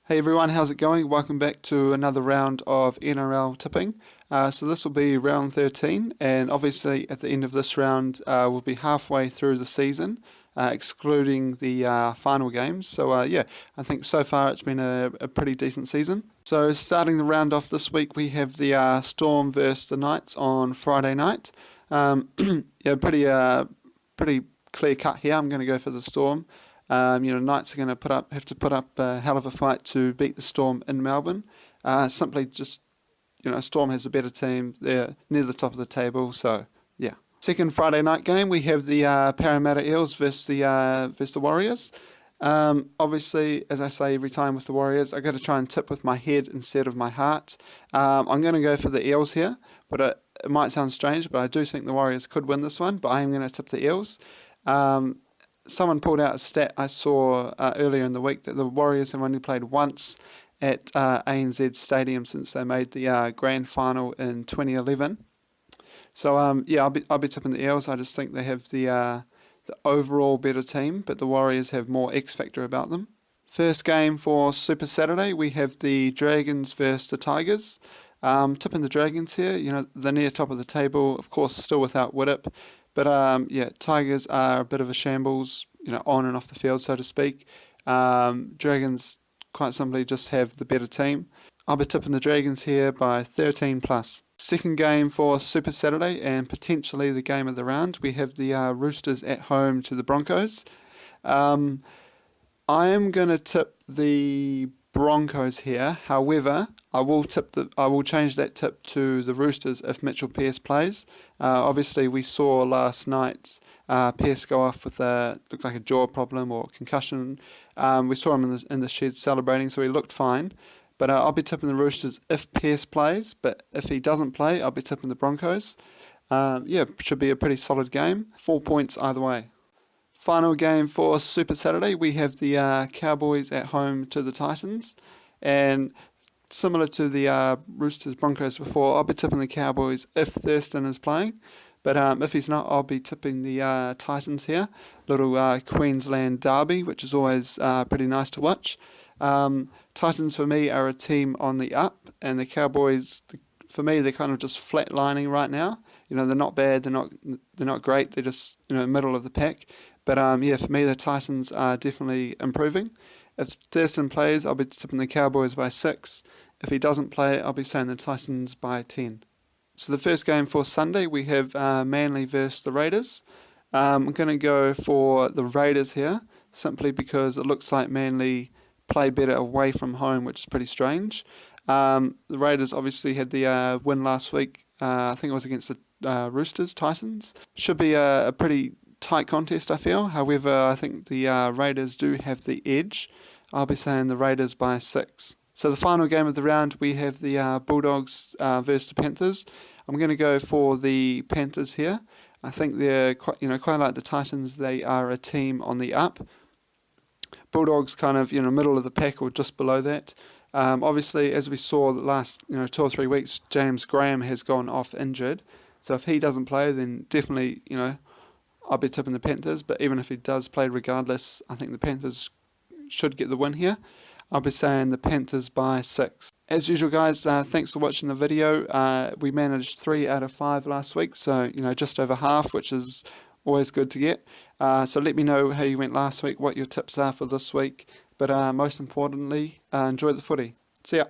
Hey everyone, how's it going? Welcome back to another round of NRL Tipping. So this will be round 13, and obviously at the end of this round we'll be halfway through the season, excluding the final games. So yeah, I think so far it's been a pretty decent season. So starting the round off this week, we have the Storm versus the Knights on Friday night. Yeah, pretty clear cut here. I'm going to go for the Storm. Knights are going to have to put up a hell of a fight to beat the Storm in Melbourne. Simply just, Storm has a better team. They're near the top of the table, so yeah. Second Friday night game, we have the Parramatta Eels versus the Warriors. Obviously, as I say every time with the Warriors, I got to try and tip with my head instead of my heart. I'm going to go for the Eels here, but it might sound strange, but I do think the Warriors could win this one, but I am going to tip the Eels. Someone pulled out a stat I saw earlier in the week that the Warriors have only played once at ANZ Stadium since they made the grand final in 2011. So yeah, I'll be tipping the Eels. I just think they have the overall better team, but the Warriors have more X factor about them. First game for Super Saturday, we have the Dragons versus the Tigers. Tipping the Dragons here. They're near top of the table, of course, still without Widdop. But yeah, Tigers are a bit of a shambles, on and off the field, so to speak. Dragons quite simply just have the better team. I'll be tipping the Dragons here by 13 plus. Second game for Super Saturday and potentially the game of the round. We have the Roosters at home to the Broncos. I am going to tip the Broncos here. However, I will change that tip to the Roosters if Mitchell Pearce plays. Obviously, we saw last night Pearce go off with looked like a jaw problem or concussion. We saw him in the shed celebrating, so he looked fine. But I'll be tipping the Roosters if Pearce plays. But if he doesn't play, I'll be tipping the Broncos. Yeah, should be a pretty solid game. 4 points either way. Final game for Super Saturday, we have the Cowboys at home to the Titans. And similar to the Roosters Broncos before, I'll be tipping the Cowboys if Thurston is playing. But if he's not, I'll be tipping the Titans here. Little Queensland derby, which is always pretty nice to watch. Titans for me are a team on the up, and the Cowboys, for me, they're kind of just flatlining right now. They're not bad, they're not great, they're just middle of the pack. But yeah, for me, the Titans are definitely improving. If Thurston plays, I'll be tipping the Cowboys by 6. If he doesn't play, I'll be saying the Titans by 10. So the first game for Sunday, we have Manly versus the Raiders. I'm going to go for the Raiders here, simply because it looks like Manly play better away from home, which is pretty strange. The Raiders obviously had the win last week. I think it was against the Roosters, Titans. Should be a pretty tight contest, I feel. However, I think the Raiders do have the edge. I'll be saying the Raiders by 6. So the final game of the round, we have the Bulldogs versus the Panthers. I'm going to go for the Panthers here. I think they're quite like the Titans. They are a team on the up. Bulldogs kind of middle of the pack or just below that. Obviously, as we saw the last 2 or 3 weeks, James Graham has gone off injured. So if he doesn't play, then definitely I'll be tipping the Panthers, but even if he does play regardless, I think the Panthers should get the win here. I'll be saying the Panthers by 6. As usual, guys, thanks for watching the video. We managed 3 out of 5 last week, so just over half, which is always good to get. So let me know how you went last week, what your tips are for this week, but most importantly, enjoy the footy. See ya.